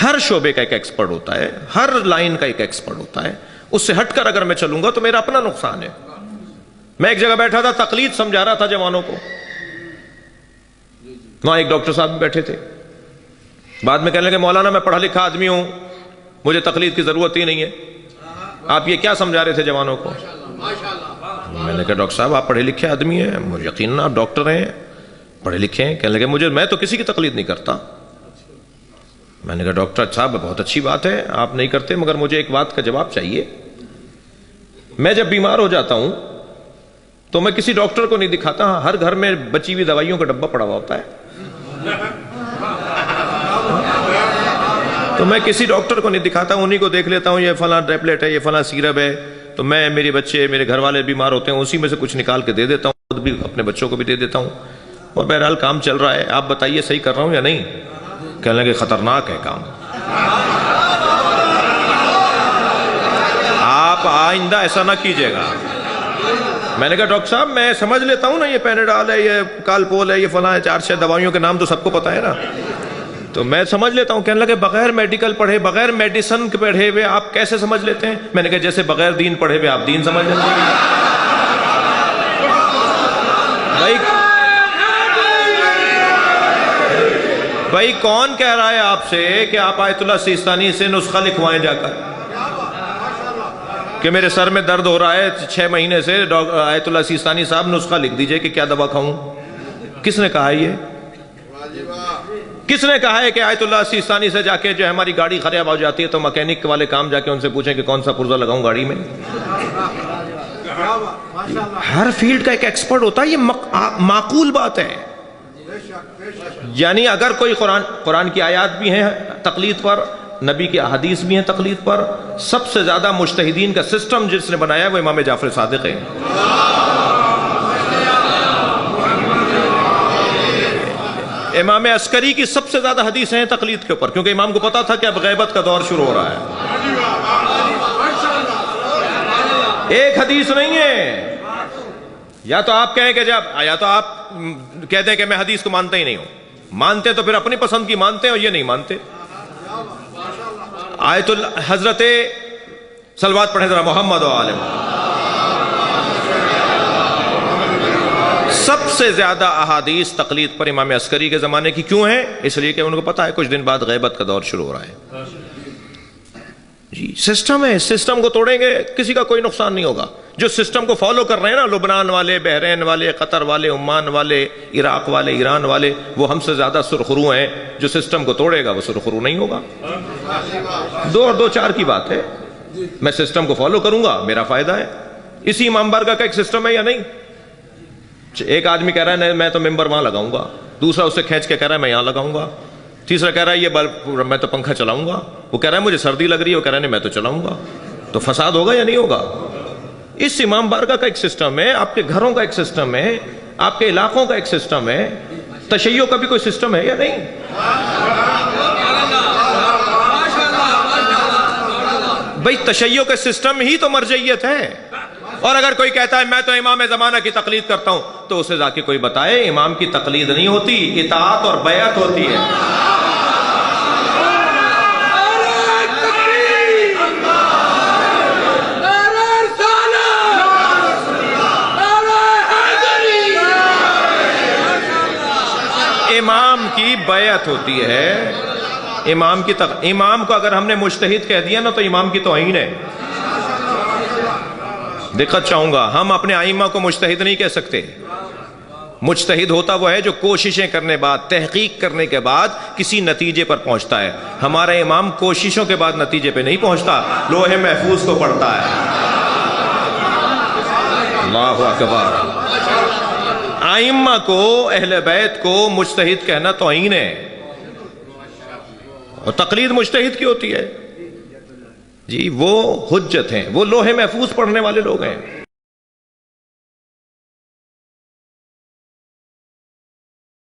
ہر شعبے کا ایک ایکسپرٹ ہوتا ہے، ہر لائن کا ایک ایکسپرٹ ہوتا ہے. اس سے ہٹ کر اگر میں چلوں گا تو میرا اپنا نقصان ہے. میں ایک جگہ بیٹھا تھا، تقلید سمجھا رہا تھا جوانوں کو. وہاں ایک ڈاکٹر صاحب بھی بیٹھے تھے. بعد میں کہنے لگے مولانا میں پڑھا لکھا آدمی ہوں، مجھے تقلید کی ضرورت ہی نہیں ہے. آپ یہ کیا سمجھا رہے تھے جوانوں کو؟ میں نے کہا ڈاکٹر صاحب آپ پڑھے لکھے آدمی ہیں، مجھے یقیناً آپ ڈاکٹر ہیں، پڑھے لکھے ہیں. کہنے لگے میں تو کسی کی تقلید نہیں کرتا. میں نے کہا ڈاکٹر صاحب بہت اچھی بات ہے آپ نہیں کرتے، مگر مجھے ایک بات کا جواب چاہیے. میں جب بیمار ہو جاتا ہوں تو میں کسی ڈاکٹر کو نہیں دکھاتا. ہر گھر میں بچی ہوئی دوائیوں کا ڈبہ پڑا ہوا ہوتا ہے، تو میں کسی ڈاکٹر کو نہیں دکھاتا، انہی کو دیکھ لیتا ہوں، یہ فلاں ٹیبلٹ ہے، یہ فلاں سیرپ ہے. تو میں میرے بچے میرے گھر والے بیمار ہوتے ہیں، اسی میں سے کچھ نکال کے دے دیتا ہوں، خود بھی اپنے بچوں کو بھی دے دیتا ہوں. اور بہرحال کام چل رہا ہے. آپ بتائیے صحیح کر رہا ہوں یا نہیں؟ کہنے لگے خطرناک ہے کام، آپ آئندہ ایسا نہ کیجیے گا. میں نے کہا ڈاکٹر صاحب میں سمجھ لیتا ہوں نا، یہ پیناڈال ہے، یہ کالپول ہے، یہ فلاں ہے، 4-6 دوائیوں کے نام تو سب کو پتا ہے نا، تو میں سمجھ لیتا ہوں. کہنے لگے بغیر میڈیکل پڑھے، بغیر میڈیسن کے پڑھے ہوئے آپ کیسے سمجھ لیتے ہیں؟ میں نے کہا جیسے بغیر دین پڑھے ہوئے آپ دین سمجھ لیتے ہیں. بھائی کون کہہ رہا ہے آپ سے کہ آپ آیت اللہ سیستانی سے نسخہ لکھوائیں جا کر کہ میرے سر میں درد ہو رہا ہے 6 مہینے سے، آیت اللہ سیستانی صاحب نسخہ لکھ دیجئے کہ کیا دوا کھاؤں؟ کس نے کہا ہے یہ؟ کس نے کہا ہے کہ آیت اللہ سیستانی سے جا کے جو ہماری گاڑی خراب ہو جاتی ہے تو مکینک والے کام جا کے ان سے پوچھیں کہ کون سا پرزہ لگاؤں گاڑی میں؟ ہر فیلڈ کا ایک ایکسپرٹ ہوتا ہے. یہ معقول بات ہے. یعنی اگر کوئی قرآن کی آیات بھی ہیں تقلید پر، نبی کی احادیث بھی ہیں تقلید پر، سب سے زیادہ مجتہدین کا سسٹم جس نے بنایا ہے وہ امام جعفر صادق ہے. امام عسکری کی سب سے زیادہ حدیثیں ہیں تقلید کے اوپر، کیونکہ امام کو پتا تھا کہ اب غیبت کا دور شروع ہو رہا ہے. ایک حدیث نہیں ہے. یا تو آپ کہیں کہ یا تو آپ کہتے ہیں کہ میں حدیث کو مانتا ہی نہیں ہوں. مانتے تو پھر اپنی پسند کی مانتے ہیں، اور یہ نہیں مانتے. آیت حضرت صلوات پڑھیں ذرا محمد و آل محمد. سب سے زیادہ احادیث تقلید پر امام عسکری کے زمانے کی کیوں ہیں؟ اس لیے کہ ان کو پتا ہے کچھ دن بعد غیبت کا دور شروع ہو رہا ہے. جی سسٹم ہے، سسٹم کو توڑیں گے کسی کا کوئی نقصان نہیں ہوگا. جو سسٹم کو فالو کر رہے ہیں نا، لبنان والے، بحرین والے، قطر والے، عمان والے، عراق والے، ایران والے، وہ ہم سے زیادہ سرخرو ہیں. جو سسٹم کو توڑے گا وہ سرخرو نہیں ہوگا. 2 اور 2 4 کی بات ہے. میں سسٹم کو فالو کروں گا، میرا فائدہ ہے. اسی امام بارگاہ کا ایک سسٹم ہے یا نہیں؟ ایک آدمی کہہ رہا ہے میں تو ممبر وہاں لگاؤں گا، دوسرا اسے کھینچ کے کہہ رہا ہے میں یہاں لگاؤں گا، تیسرا کہہ رہا ہے یہ بلب میں تو پنکھا چلاؤں گا، وہ کہہ رہا ہے مجھے سردی لگ رہی ہے، وہ کہہ رہا ہے میں تو چلاؤں گا. تو فساد ہوگا یا نہیں ہوگا؟ اس امام بارگاہ کا ایک سسٹم ہے، آپ کے گھروں کا ایک سسٹم ہے، آپ کے علاقوں کا ایک سسٹم ہے. تشیع کا بھی کوئی سسٹم ہے یا نہیں؟ بھئی تشیع کا سسٹم ہی تو مرجعیت ہے. اور اگر کوئی کہتا ہے میں تو امام زمانہ کی تقلید کرتا ہوں، تو اسے جا کے کوئی بتائے امام کی تقلید نہیں ہوتی، اطاعت اور بیعت ہوتی ہے. امام کی بیعت ہوتی ہے. امام کو اگر ہم نے مجتہد کہہ دیا نا تو امام کی توہین ہے. دقت چاہوں گا، ہم اپنے ائمہ کو مجتہد نہیں کہہ سکتے. مجتہد ہوتا وہ ہے جو کوششیں کرنے بعد، تحقیق کرنے کے بعد کسی نتیجے پر پہنچتا ہے. ہمارا امام کوششوں کے بعد نتیجے پہ نہیں پہنچتا، لوح محفوظ کو پڑھتا ہے. اللہ اکبر. ائمہ کو، اہل بیت کو مجتہد کہنا توہین ہے. اور تقلید مجتہد کی ہوتی ہے. جی وہ حجت ہیں، وہ لوح محفوظ پڑھنے والے لوگ ہیں.